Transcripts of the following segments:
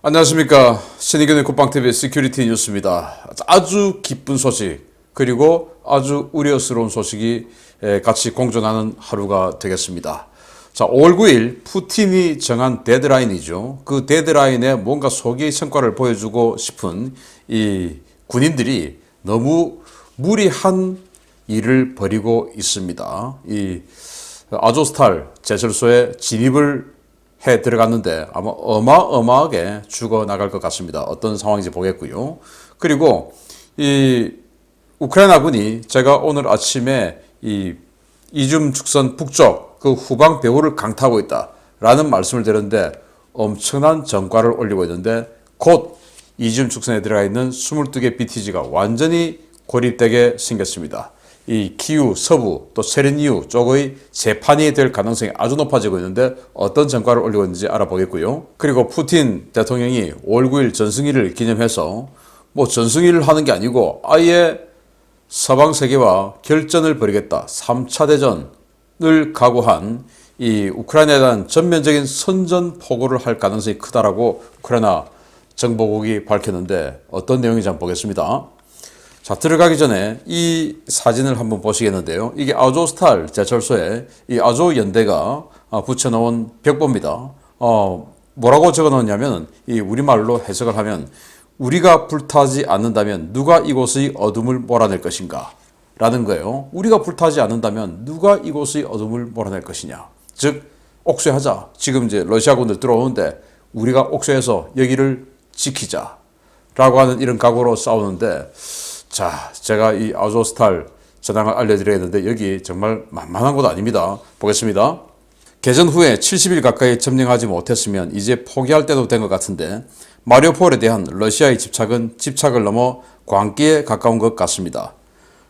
안녕하십니까. 신의균의 국방TV 시큐리티 뉴스입니다. 아주 기쁜 소식 그리고 아주 우려스러운 소식이 같이 공존하는 하루가 되겠습니다. 자, 5월 9일 푸틴이 정한 데드라인이죠. 그 데드라인에 뭔가 소기의 성과를 보여주고 싶은 이 군인들이 너무 무리한 일을 벌이고 있습니다. 이 아조스탈 제철소에 진입을 해 들어갔는데 아마 어마어마하게 죽어나갈 것 같습니다. 어떤 상황인지 보겠고요. 그리고 이 우크라이나군이 제가 오늘 아침에 이 이줌 축선 북쪽 그 후방 배후를 강타하고 있다라는 말씀을 드렸는데 엄청난 전과를 올리고 있는데 곧 이줌 축선에 들어가 있는 22개 BTG가 완전히 고립되게 생겼습니다. 이 키우 서부 또 체르니우 쪽의 재판이 될 가능성이 아주 높아지고 있는데 어떤 전과를 올리고 있는지 알아보겠고요. 그리고 푸틴 대통령이 5월 9일 전승일을 기념해서 뭐 전승일을 하는 게 아니고 아예 서방 세계와 결전을 벌이겠다. 3차 대전을 각오한 이 우크라이나에 대한 전면적인 선전포고를 할 가능성이 크다라고 우크라이나 정보국이 밝혔는데 어떤 내용인지 한번 보겠습니다. 자, 들어가기 전에 이 사진을 한번 보시겠는데요. 이게 아조스탈 제철소에 이 아조 연대가 붙여놓은 벽보입니다. 뭐라고 적어 놓냐면 이 우리말로 해석을 하면 우리가 불타지 않는다면 누가 이곳의 어둠을 몰아낼 것인가? 라는 거예요. 우리가 불타지 않는다면 누가 이곳의 어둠을 몰아낼 것이냐? 즉, 옥쇄하자. 지금 이제 러시아군들 들어오는데 우리가 옥쇄해서 여기를 지키자. 라고 하는 이런 각오로 싸우는데 자, 제가 이 아조스탈 전황을 알려드려야겠는데 여기 정말 만만한 곳 아닙니다. 보겠습니다. 개전 후에 70일 가까이 점령하지 못했으면 이제 포기할 때도 된 것 같은데 마리우폴에 대한 러시아의 집착은 집착을 넘어 광기에 가까운 것 같습니다.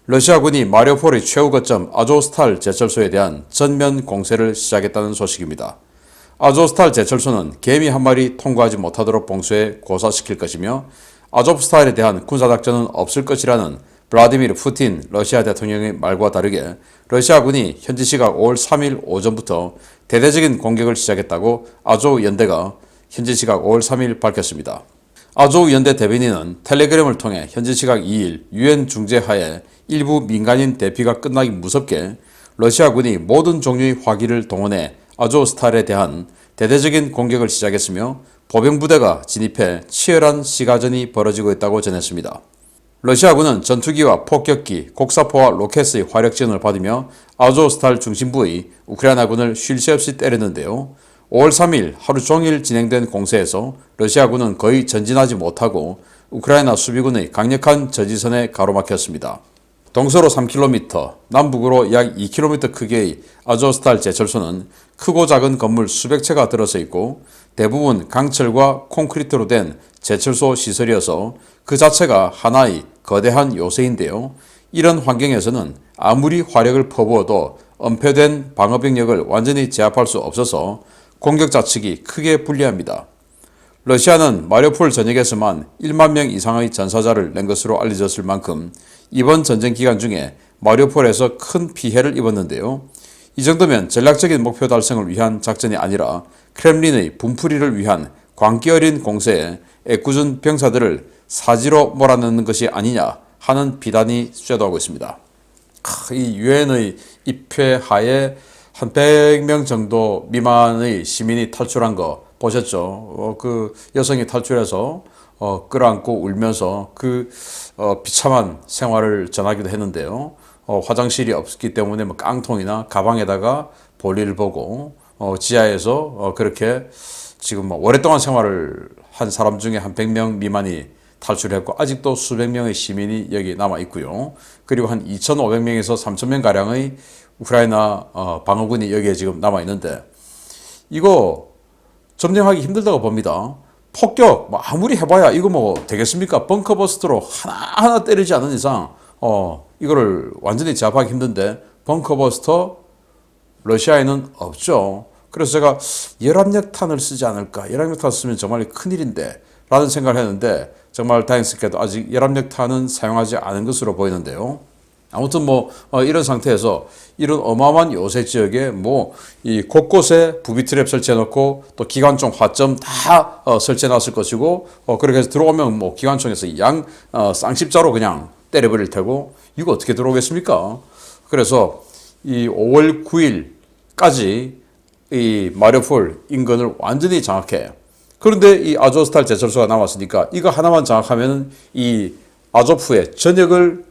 러시아군이 마리우폴의 최후 거점 아조스탈 제철소에 대한 전면 공세를 시작했다는 소식입니다. 아조스탈 제철소는 개미 한 마리 통과하지 못하도록 봉쇄해 고사시킬 것이며 아조프스탈에 대한 군사작전은 없을 것이라는 블라디미르 푸틴 러시아 대통령의 말과 다르게 러시아군이 현지 시각 5월 3일 오전부터 대대적인 공격을 시작했다고 아조우 연대가 현지 시각 5월 3일 밝혔습니다. 아조우 연대 대변인은 텔레그램을 통해 현지 시각 2일 유엔 중재하에 일부 민간인 대피가 끝나기 무섭게 러시아군이 모든 종류의 화기를 동원해 아조스탈에 대한 대대적인 공격을 시작했으며 보병부대가 진입해 치열한 시가전이 벌어지고 있다고 전했습니다. 러시아군은 전투기와 폭격기, 곡사포와 로켓의 화력 지원을 받으며 아조스탈 중심부의 우크라이나군을 쉴 새 없이 때렸는데요. 5월 3일 하루 종일 진행된 공세에서 러시아군은 거의 전진하지 못하고 우크라이나 수비군의 강력한 저지선에 가로막혔습니다. 동서로 3km, 남북으로 약 2km 크기의 아조스탈 제철소는 크고 작은 건물 수백 채가 들어서 있고 대부분 강철과 콘크리트로 된 제철소 시설이어서 그 자체가 하나의 거대한 요새인데요. 이런 환경에서는 아무리 화력을 퍼부어도 엄폐된 방어병력을 완전히 제압할 수 없어서 공격자 측이 크게 불리합니다. 러시아는 마리우폴 전역에서만 1만 명 이상의 전사자를 낸 것으로 알려졌을 만큼 이번 전쟁 기간 중에 마리우폴에서 큰 피해를 입었는데요. 이 정도면 전략적인 목표 달성을 위한 작전이 아니라 크렘린의 분풀이를 위한 광기 어린 공세에 애꿎은 병사들을 사지로 몰아넣는 것이 아니냐 하는 비단이 쇄도하고 있습니다. 이 유엔의 입회하에 한 100명 정도 미만의 시민이 탈출한 거 보셨죠? 그 여성이 탈출해서 끌어안고 울면서 그 비참한 생활을 전하기도 했는데요. 화장실이 없기 때문에 뭐 깡통이나 가방에다가 볼일을 보고 지하에서 그렇게 지금 뭐 오랫동안 생활을 한 사람 중에 한 100명 미만이 탈출했고 아직도 수백 명의 시민이 여기 남아 있고요. 그리고 한 2,500명에서 3,000명 가량의 우크라이나 방어군이 여기에 지금 남아 있는데 이거 점령하기 힘들다고 봅니다. 폭격 뭐 아무리 해봐야 이거 뭐 되겠습니까? 벙커버스터로 하나하나 때리지 않는 이상 이거를 완전히 제압하기 힘든데 벙커버스터 러시아에는 없죠. 그래서 제가 열압력탄을 쓰지 않을까. 열압력탄 쓰면 정말 큰일인데 라는 생각을 했는데 정말 다행스럽게도 아직 열압력탄은 사용하지 않은 것으로 보이는데요. 아무튼 이런 상태에서 이런 어마어마한 요새 지역에 이 곳곳에 부비 트랩 설치해놓고 또 기관총 화점 다 설치해놨을 것이고 그렇게 해서 들어오면 기관총에서 쌍십자로 그냥 때려버릴 테고 이거 어떻게 들어오겠습니까? 그래서 이 5월 9일까지 이 마리우폴 인근을 완전히 장악해. 그런데 이 아조스탈 제철소가 남았으니까 이거 하나만 장악하면 이 아조프의 전역을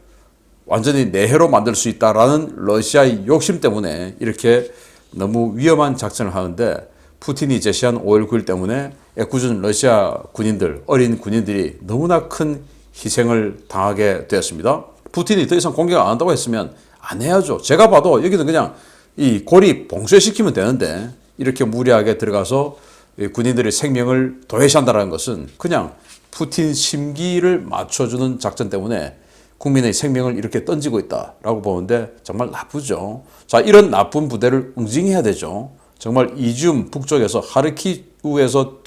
완전히 내해로 만들 수 있다라는 러시아의 욕심 때문에 이렇게 너무 위험한 작전을 하는데 푸틴이 제시한 5월 9일 때문에 애꿎은 러시아 군인들, 어린 군인들이 너무나 큰 희생을 당하게 되었습니다. 푸틴이 더 이상 공격 안 한다고 했으면 안 해야죠. 제가 봐도 여기는 그냥 이 고립 봉쇄시키면 되는데 이렇게 무리하게 들어가서 군인들의 생명을 도외시한다는 것은 그냥 푸틴 심기를 맞춰주는 작전 때문에 국민의 생명을 이렇게 던지고 있다라고 보는데 정말 나쁘죠. 자, 이런 나쁜 부대를 응징해야 되죠. 정말 이지움 북쪽에서 하르키우에서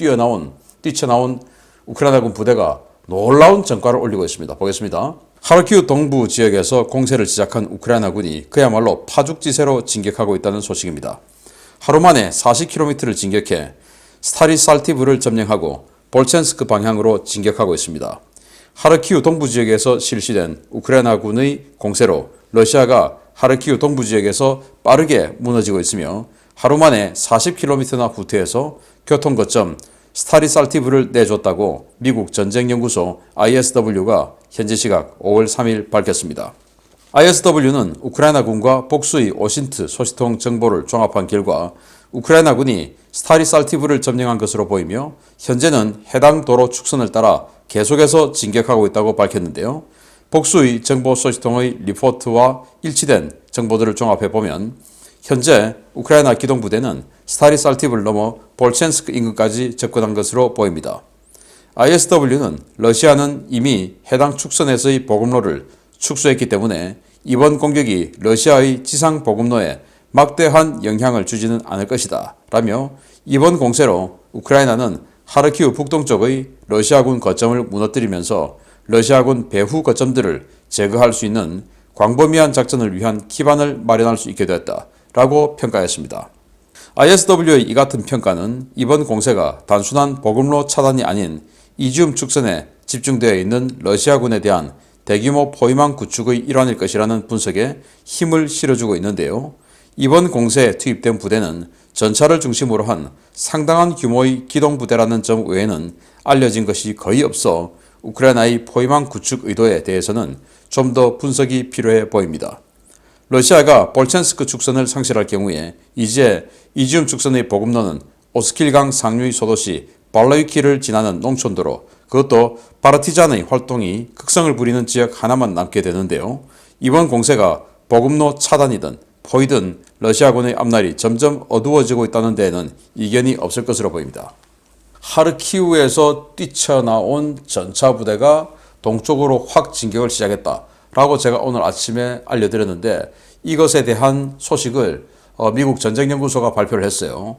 뛰쳐나온 우크라이나군 부대가 놀라운 전과를 올리고 있습니다. 보겠습니다. 하르키우 동부 지역에서 공세를 시작한 우크라이나군이 그야말로 파죽지세로 진격하고 있다는 소식입니다. 하루 만에 40km를 진격해 스타리살티브를 점령하고 볼첸스크 방향으로 진격하고 있습니다. 하르키우 동부 지역에서 실시된 우크라이나군의 공세로 러시아가 하르키우 동부 지역에서 빠르게 무너지고 있으며 하루 만에 40km나 후퇴해서 교통거점 스타리살티브를 내줬다고 미국 전쟁연구소 ISW가 현지 시각 5월 3일 밝혔습니다. ISW는 우크라이나군과 복수의 오신트 소식통 정보를 종합한 결과 우크라이나군이 스타리살티브를 점령한 것으로 보이며 현재는 해당 도로 축선을 따라 계속해서 진격하고 있다고 밝혔는데요. 복수의 정보 소식통의 리포트와 일치된 정보들을 종합해보면 현재 우크라이나 기동부대는 스타리살티브를 넘어 볼첸스크 인근까지 접근한 것으로 보입니다. ISW는 러시아는 이미 해당 축선에서의 보급로를 축소했기 때문에 이번 공격이 러시아의 지상 보급로에 막대한 영향을 주지는 않을 것이다 라며 이번 공세로 우크라이나는 하르키우 북동쪽의 러시아군 거점을 무너뜨리면서 러시아군 배후 거점들을 제거할 수 있는 광범위한 작전을 위한 기반을 마련할 수 있게 되었다 라고 평가했습니다. ISW의 이 같은 평가는 이번 공세가 단순한 보급로 차단이 아닌 이지움 축선에 집중되어 있는 러시아군에 대한 대규모 포위망 구축의 일환일 것이라는 분석에 힘을 실어주고 있는데요. 이번 공세에 투입된 부대는 전차를 중심으로 한 상당한 규모의 기동부대라는 점 외에는 알려진 것이 거의 없어 우크라이나의 포위망 구축 의도에 대해서는 좀 더 분석이 필요해 보입니다. 러시아가 볼첸스크 축선을 상실할 경우에 이제 이지움 축선의 보급로는 오스킬강 상류의 소도시 발라유키를 지나는 농촌도로 그것도 파르티잔의 활동이 극성을 부리는 지역 하나만 남게 되는데요. 이번 공세가 보급로 차단이든 포위든 러시아군의 앞날이 점점 어두워지고 있다는 데에는 이견이 없을 것으로 보입니다. 하르키우에서 뛰쳐나온 전차 부대가 동쪽으로 확 진격을 시작했다라고 제가 오늘 아침에 알려드렸는데 이것에 대한 소식을 미국 전쟁연구소가 발표를 했어요.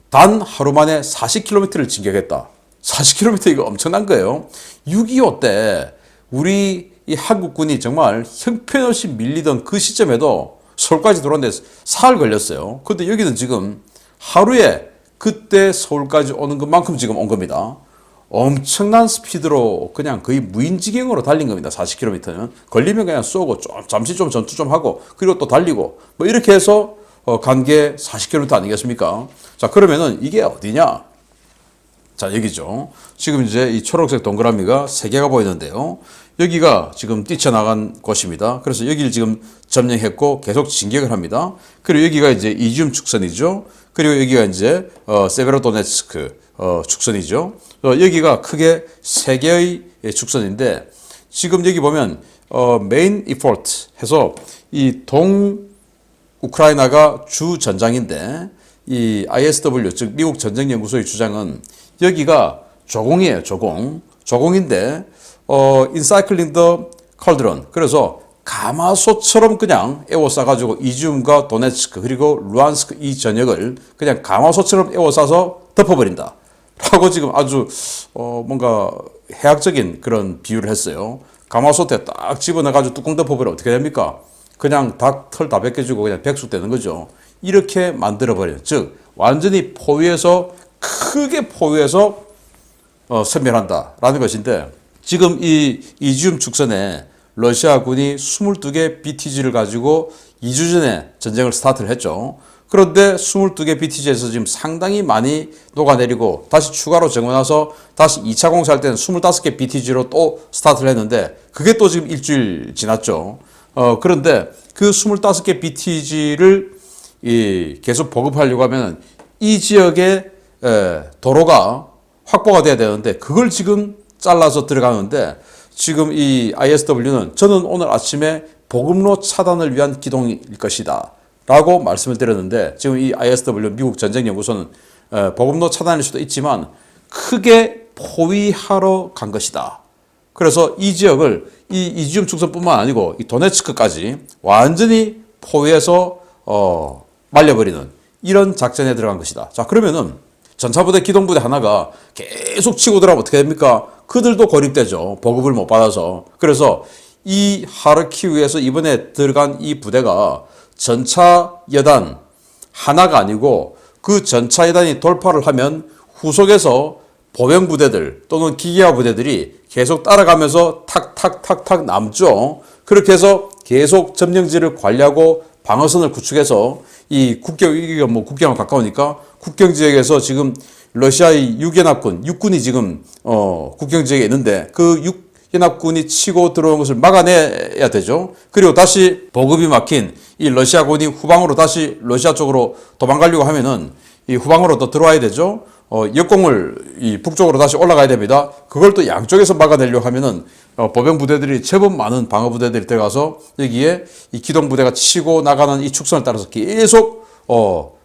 단 하루 만에 40km를 진격했다. 40km 이거 엄청난 거예요. 6.25 때 우리 이 한국군이 정말 형편없이 밀리던 그 시점에도 서울까지 들어오는데 사흘 걸렸어요. 근데 여기는 지금 하루에 그때 서울까지 오는 것만큼 지금 온 겁니다. 엄청난 스피드로 그냥 거의 무인지경으로 달린 겁니다. 40km는. 걸리면 그냥 쏘고 잠시 좀 전투 좀 하고 그리고 또 달리고 이렇게 해서 간 게 40km 아니겠습니까? 자, 그러면은 이게 어디냐? 자, 여기죠. 지금 이제 이 초록색 동그라미가 3개가 보이는데요. 여기가 지금 뛰쳐나간 곳입니다. 그래서 여기를 지금 점령했고 계속 진격을 합니다. 그리고 여기가 이제 이지움 축선이죠. 그리고 여기가 이제 세베로도네츠크 축선이죠. 여기가 크게 3개의 축선인데 지금 여기 보면 메인 이포트 해서 이 우크라이나가 주 전장인데 이 ISW 즉 미국 전쟁연구소의 주장은 여기가 조공이에요. 조공인데 인사이클링 더 컬드런 그래서 가마솥처럼 그냥 에워싸가지고 이지움과 도네츠크 그리고 루안스크 이 전역을 그냥 가마솥처럼 에워싸서 덮어버린다 라고 지금 아주 뭔가 해학적인 그런 비유를 했어요. 가마솥에 딱 집어넣어가지고 뚜껑 덮어버리면 어떻게 됩니까? 그냥 닭 털 다 벗겨주고 그냥 백숙되는 거죠. 이렇게 만들어버려요. 즉 완전히 포위해서 크게 포위해서 섬멸한다라는 것인데, 지금 이 이지움 축선에 러시아군이 22개 BTG를 가지고 2주 전에 전쟁을 스타트를 했죠. 그런데 22개 BTG에서 지금 상당히 많이 녹아내리고 다시 추가로 정원해서 다시 2차 공사할 때는 25개 BTG로 또 스타트를 했는데, 그게 또 지금 일주일 지났죠. 그런데 그 25개 BTG를 계속 보급하려고 하면 이 지역에 도로가 확보가 돼야 되는데, 그걸 지금 잘라서 들어가는데, 지금 이 ISW는 저는 오늘 아침에 보급로 차단을 위한 기동일 것이다 라고 말씀을 드렸는데, 지금 이 ISW 미국 전쟁연구소는 보급로 차단일 수도 있지만 크게 포위하러 간 것이다. 그래서 이 지역을 이 이지움 축선뿐만 아니고 이 도네츠크까지 완전히 포위해서 말려버리는 이런 작전에 들어간 것이다. 자, 그러면은 전차부대 기동부대 하나가 계속 치고 들어가면 어떻게 됩니까? 그들도 고립되죠. 보급을 못 받아서. 그래서 이 하르키우에서 이번에 들어간 이 부대가 전차 여단 하나가 아니고, 그 전차 여단이 돌파를 하면 후속에서 보병 부대들 또는 기계화 부대들이 계속 따라가면서 탁탁탁탁 남죠. 그렇게 해서 계속 점령지를 관리하고 방어선을 구축해서 이 이게 뭐 국경과 가까우니까 국경 지역에서 지금 러시아의 육연합군, 육군이 지금 국경 지역에 있는데, 그 육연합군이 치고 들어온 것을 막아내야 되죠. 그리고 다시 보급이 막힌 이 러시아군이 후방으로 다시 러시아 쪽으로 도망가려고 하면은 이 후방으로 또 들어와야 되죠. 역공을 이 북쪽으로 다시 올라가야 됩니다. 그걸 또 양쪽에서 막아내려고 하면은 보병 부대들이 제법 많은 방어 부대들이 들어가서 여기에 이 기동 부대가 치고 나가는 이 축선을 따라서 계속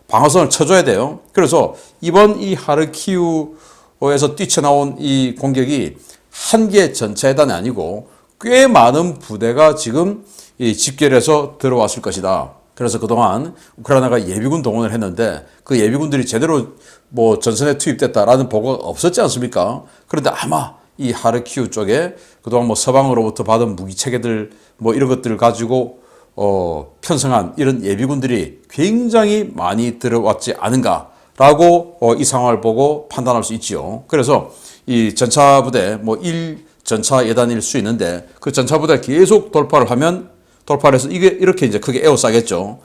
방어선을 쳐줘야 돼요. 그래서 이번 이 하르키우에서 뛰쳐나온 이 공격이 한 개 전차회단이 아니고 꽤 많은 부대가 지금 이 집결해서 들어왔을 것이다. 그래서 그동안 우크라이나가 예비군 동원을 했는데 그 예비군들이 제대로 뭐 전선에 투입됐다라는 보고가 없었지 않습니까? 그런데 아마 이 하르키우 쪽에 그동안 뭐 서방으로부터 받은 무기 체계들 뭐 이런 것들을 가지고 편성한 이런 예비군들이 굉장히 많이 들어왔지 않은가라고 이 상황을 보고 판단할 수 있지요. 그래서 이 전차부대 뭐 1전차 예단일 수 있는데, 그 전차부대가 계속 돌파를 하면 돌파를 해서 이게 이렇게 이제 크게 에워싸겠죠.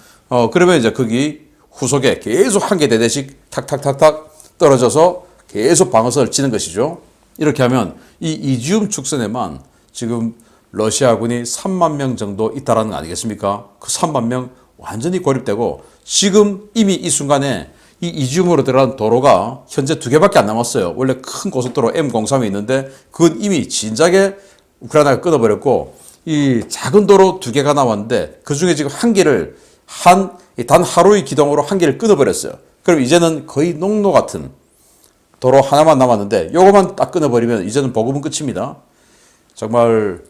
그러면 이제 거기 후속에 계속 한 개 대대씩 탁탁탁탁 떨어져서 계속 방어선을 치는 것이죠. 이렇게 하면 이 이지움 축선에만 지금 러시아군이 3만 명 정도 있다라는 거 아니겠습니까? 그 3만 명 완전히 고립되고, 지금 이미 이 순간에 이 이지움으로 들어간 도로가 현재 2개밖에 안 남았어요. 원래 큰 고속도로 M03이 있는데 그건 이미 진작에 우크라이나가 끊어버렸고, 이 작은 도로 2개가 나왔는데 그 중에 지금 한 개를 단 하루의 기동으로 한 개를 끊어버렸어요. 그럼 이제는 거의 농로 같은 도로 하나만 남았는데 요거만 딱 끊어버리면 이제는 보급은 끝입니다. 정말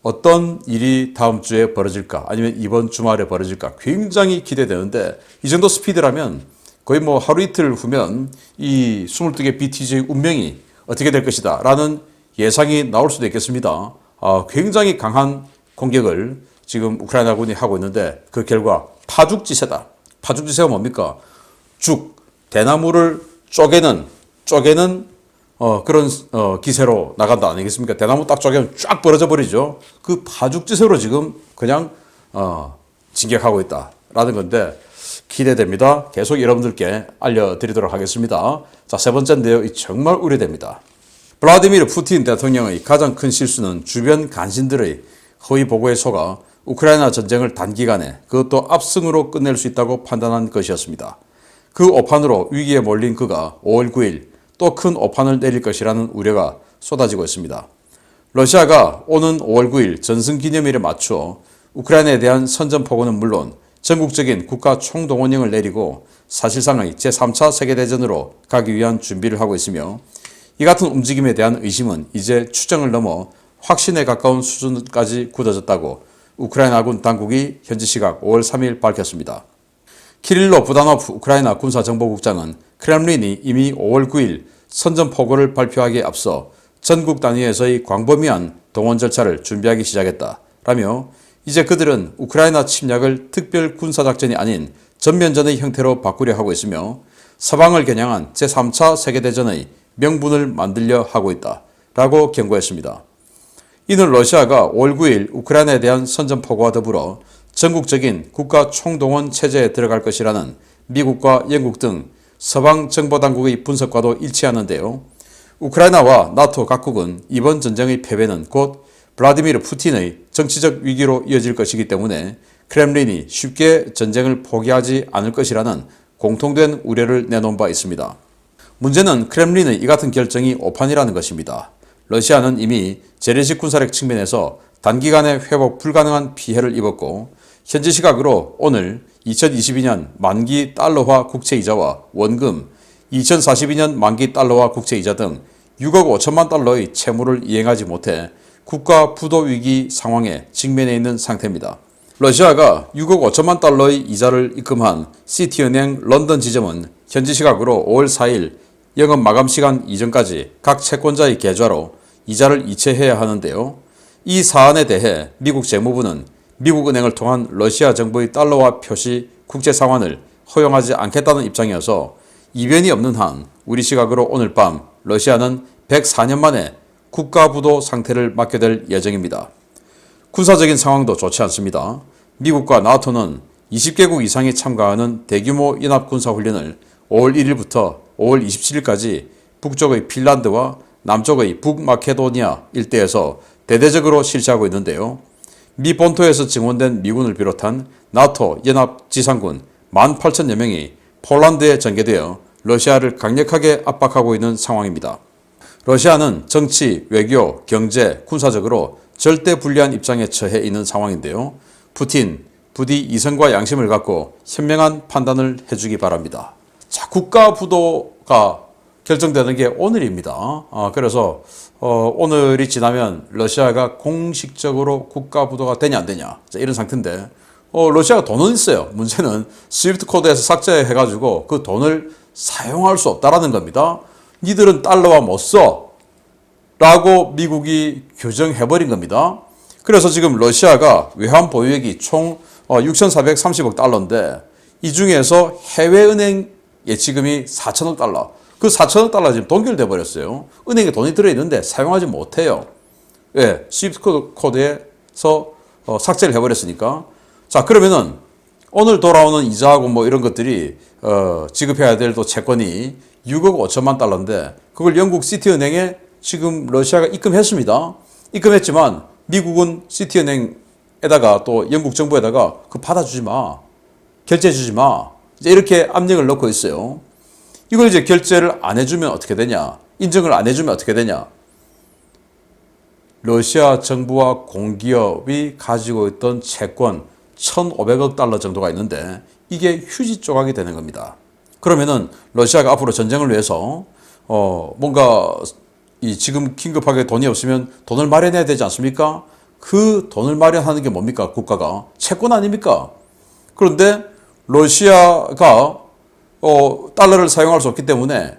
어떤 일이 다음 주에 벌어질까, 아니면 이번 주말에 벌어질까 굉장히 기대되는데, 이 정도 스피드라면 거의 뭐 하루 이틀 후면 이 22개 BTG의 운명이 어떻게 될 것이다 라는 예상이 나올 수도 있겠습니다. 굉장히 강한 공격을 지금 우크라이나군이 하고 있는데, 그 결과 파죽지세다. 파죽지세가 뭡니까? 대나무를 쪼개는 그런 기세로 나간다 아니겠습니까? 대나무 딱 쪼개면 쫙 벌어져 버리죠. 그 파죽지세로 지금 그냥 진격하고 있다라는 건데 기대됩니다. 계속 여러분들께 알려드리도록 하겠습니다. 자, 세 번째인데요. 정말 우려됩니다. 블라디미르 푸틴 대통령의 가장 큰 실수는 주변 간신들의 허위 보고에 속아 우크라이나 전쟁을 단기간에, 그것도 압승으로 끝낼 수 있다고 판단한 것이었습니다. 그 오판으로 위기에 몰린 그가 5월 9일 또 큰 오판을 내릴 것이라는 우려가 쏟아지고 있습니다. 러시아가 오는 5월 9일 전승기념일에 맞추어 우크라이나에 대한 선전포고는 물론 전국적인 국가 총동원령을 내리고 사실상의 제3차 세계대전으로 가기 위한 준비를 하고 있으며, 이 같은 움직임에 대한 의심은 이제 추정을 넘어 확신에 가까운 수준까지 굳어졌다고 우크라이나군 당국이 현지 시각 5월 3일 밝혔습니다. 키릴로 부다노프 우크라이나 군사정보국장은 크렘린이 이미 5월 9일 선전포고를 발표하기에 앞서 전국 단위에서의 광범위한 동원 절차를 준비하기 시작했다라며 이제 그들은 우크라이나 침략을 특별 군사작전이 아닌 전면전의 형태로 바꾸려 하고 있으며 서방을 겨냥한 제3차 세계대전의 명분을 만들려 하고 있다라고 경고했습니다. 이는 러시아가 5월 9일 우크라이나에 대한 선전포고와 더불어 전국적인 국가 총동원 체제에 들어갈 것이라는 미국과 영국 등 서방 정보당국의 분석과도 일치하는데요. 우크라이나와 나토 각국은 이번 전쟁의 패배는 곧 블라디미르 푸틴의 정치적 위기로 이어질 것이기 때문에 크렘린이 쉽게 전쟁을 포기하지 않을 것이라는 공통된 우려를 내놓은 바 있습니다. 문제는 크렘린의 이 같은 결정이 오판이라는 것입니다. 러시아는 이미 재래식 군사력 측면에서 단기간에 회복 불가능한 피해를 입었고 현지 시각으로 오늘 2022년 만기 달러화 국채이자와 원금, 2042년 만기 달러화 국채이자 등 6억 5천만 달러의 채무를 이행하지 못해 국가 부도 위기 상황에 직면해 있는 상태입니다. 러시아가 6억 5천만 달러의 이자를 입금한 시티은행 런던 지점은 현지 시각으로 5월 4일 영업 마감 시간 이전까지 각 채권자의 계좌로 이자를 이체해야 하는데요. 이 사안에 대해 미국 재무부는 미국 은행을 통한 러시아 정부의 달러화 표시 국제 상환을 허용하지 않겠다는 입장이어서 이변이 없는 한 우리 시각으로 오늘 밤 러시아는 104년 만에 국가부도 상태를 맞게 될 예정입니다. 군사적인 상황도 좋지 않습니다. 미국과 나토는 20개국 이상이 참가하는 대규모 연합군사훈련을 5월 1일부터 5월 27일까지 북쪽의 핀란드와 남쪽의 북마케도니아 일대에서 대대적으로 실시하고 있는데요. 미 본토에서 증원된 미군을 비롯한 나토 연합 지상군 18,000여 명이 폴란드에 전개되어 러시아를 강력하게 압박하고 있는 상황입니다. 러시아는 정치, 외교, 경제, 군사적으로 절대 불리한 입장에 처해 있는 상황인데요. 푸틴, 부디 이성과 양심을 갖고 현명한 판단을 해주기 바랍니다. 자, 국가 부도가 결정되는 게 오늘입니다. 그래서 오늘이 지나면 러시아가 공식적으로 국가 부도가 되냐 안 되냐 이런 상태인데 러시아가 돈은 있어요. 문제는 스위프트 코드에서 삭제해가지고 그 돈을 사용할 수 없다라는 겁니다. 니들은 달러와 못 써 라고 미국이 규정해버린 겁니다. 그래서 지금 러시아가 외환 보유액이 총 6,430억 달러인데 이 중에서 해외은행 예치금이 4천억 달러. 그 4천억 달러 지금 동결돼 버렸어요. 은행에 돈이 들어있는데 사용하지 못해요. 왜? 스위프트 코드에서 삭제를 해버렸으니까. 자, 그러면은 오늘 돌아오는 이자하고 뭐 이런 것들이 지급해야 될 또 채권이 6억 5천만 달러인데 그걸 영국 시티은행에 지금 러시아가 입금했습니다. 입금했지만 미국은 시티은행에다가 또 영국 정부에다가 그 받아주지 마. 결제해주지 마. 이제 이렇게 압력을 넣고 있어요. 이걸 이제 결제를 안 해주면 어떻게 되냐? 인정을 안 해주면 어떻게 되냐? 러시아 정부와 공기업이 가지고 있던 채권 1,500억 달러 정도가 있는데 이게 휴지 조각이 되는 겁니다. 그러면은 러시아가 앞으로 전쟁을 위해서 뭔가 지금 긴급하게 돈이 없으면 돈을 마련해야 되지 않습니까? 그 돈을 마련하는 게 뭡니까? 국가가 채권 아닙니까? 그런데 러시아가 달러를 사용할 수 없기 때문에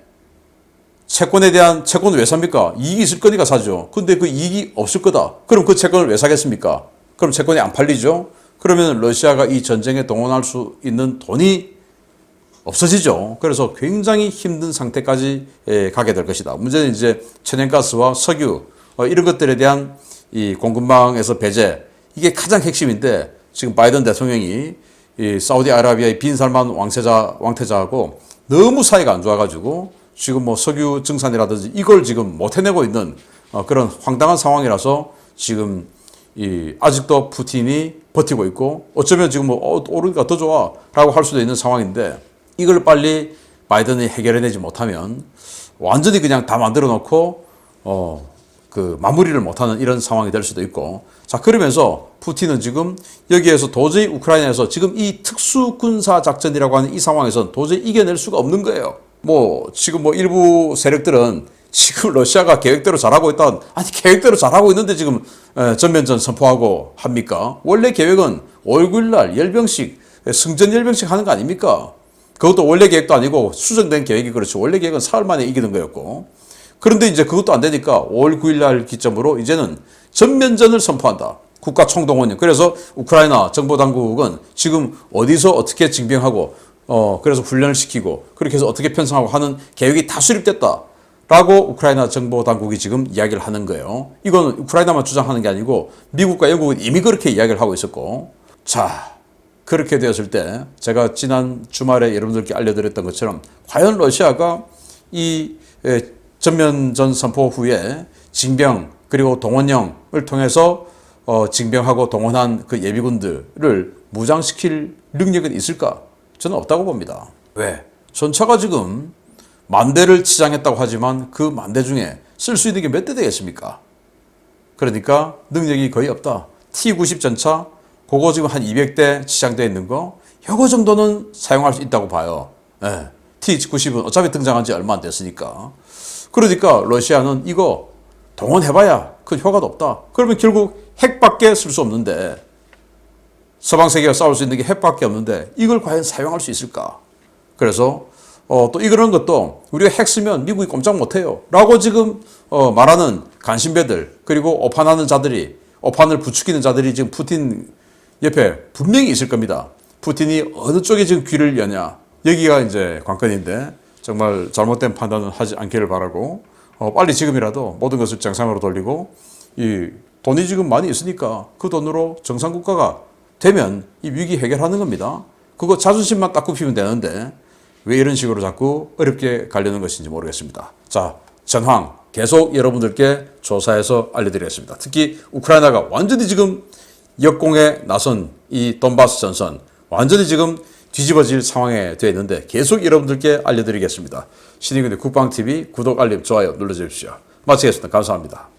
채권에 대한 채권을 왜 삽니까? 이익이 있을 거니까 사죠. 근데 그 이익이 없을 거다. 그럼 그 채권을 왜 사겠습니까? 그럼 채권이 안 팔리죠? 그러면 러시아가 이 전쟁에 동원할 수 있는 돈이 없어지죠. 그래서 굉장히 힘든 상태까지 가게 될 것이다. 문제는 이제 천연가스와 석유 이런 것들에 대한 이 공급망에서 배제 이게 가장 핵심인데 지금 바이든 대통령이 이 사우디아라비아의 빈 살만 왕태자하고 너무 사이가 안 좋아가지고 지금 뭐 석유 증산이라든지 이걸 지금 못 해내고 있는 그런 황당한 상황이라서 지금 아직도 푸틴이 버티고 있고 어쩌면 지금 뭐 오르니까 더 좋아라고 할 수도 있는 상황인데 이걸 빨리 바이든이 해결해내지 못하면 완전히 그냥 다 만들어 놓고 그 마무리를 못하는 이런 상황이 될 수도 있고 자 그러면서 푸틴은 지금 여기에서 도저히 우크라이나에서 지금 이 특수 군사 작전이라고 하는 이 상황에서는 도저히 이겨낼 수가 없는 거예요. 뭐 지금 뭐 일부 세력들은 지금 러시아가 계획대로 잘하고 있다. 아니 계획대로 잘하고 있는데 지금 전면전 선포하고 합니까? 원래 계획은 5월 9일 날 열병식 승전 열병식 하는 거 아닙니까? 그것도 원래 계획도 아니고 수정된 계획이 그렇죠. 원래 계획은 사흘 만에 이기는 거였고. 그런데 이제 그것도 안 되니까 5월 9일 날 기점으로 이제는 전면전을 선포한다. 국가 총동원령. 그래서 우크라이나 정보 당국은 지금 어디서 어떻게 징병하고 그래서 훈련을 시키고 그렇게 해서 어떻게 편성하고 하는 계획이 다 수립됐다. 라고 우크라이나 정보 당국이 지금 이야기를 하는 거예요. 이건 우크라이나만 주장하는 게 아니고 미국과 영국은 이미 그렇게 이야기를 하고 있었고. 자, 그렇게 되었을 때 제가 지난 주말에 여러분들께 알려드렸던 것처럼 과연 러시아가 이 전면전 선포 후에 징병 그리고 동원령을 통해서 징병하고 동원한 그 예비군들을 무장시킬 능력은 있을까? 저는 없다고 봅니다. 왜? 전차가 지금 10,000대를 치장했다고 하지만 그 10,000대 중에 쓸 수 있는 게 몇 대 되겠습니까? 그러니까 능력이 거의 없다. T-90 전차, 그거 지금 한 200대 치장되어 있는 거, 요거 정도는 사용할 수 있다고 봐요. 예. T-90은 어차피 등장한 지 얼마 안 됐으니까. 그러니까 러시아는 이거 동원해봐야 큰 효과도 없다. 그러면 결국 핵밖에 쓸 수 없는데, 서방 세계가 싸울 수 있는 게 핵밖에 없는데 이걸 과연 사용할 수 있을까? 그래서 또 이런 것도 우리가 핵 쓰면 미국이 꼼짝 못해요. 라고 지금 말하는 간신배들 그리고 오판하는 자들이 오판을 부추기는 자들이 지금 푸틴 옆에 분명히 있을 겁니다. 푸틴이 어느 쪽에 지금 귀를 여냐. 여기가 이제 관건인데 정말 잘못된 판단은 하지 않기를 바라고 빨리 지금이라도 모든 것을 정상으로 돌리고 이 돈이 지금 많이 있으니까 그 돈으로 정상국가가 되면 이 위기 해결하는 겁니다. 그거 자존심만 딱 굽히면 되는데 왜 이런 식으로 자꾸 어렵게 가려는 것인지 모르겠습니다. 자, 전황 계속 여러분들께 조사해서 알려드리겠습니다. 특히 우크라이나가 완전히 지금 역공에 나선 이 돈바스 전선 완전히 지금 뒤집어질 상황에 되어 있는데 계속 여러분들께 알려드리겠습니다. 신의균의 국방TV 구독, 알림, 좋아요 눌러주십시오. 마치겠습니다. 감사합니다.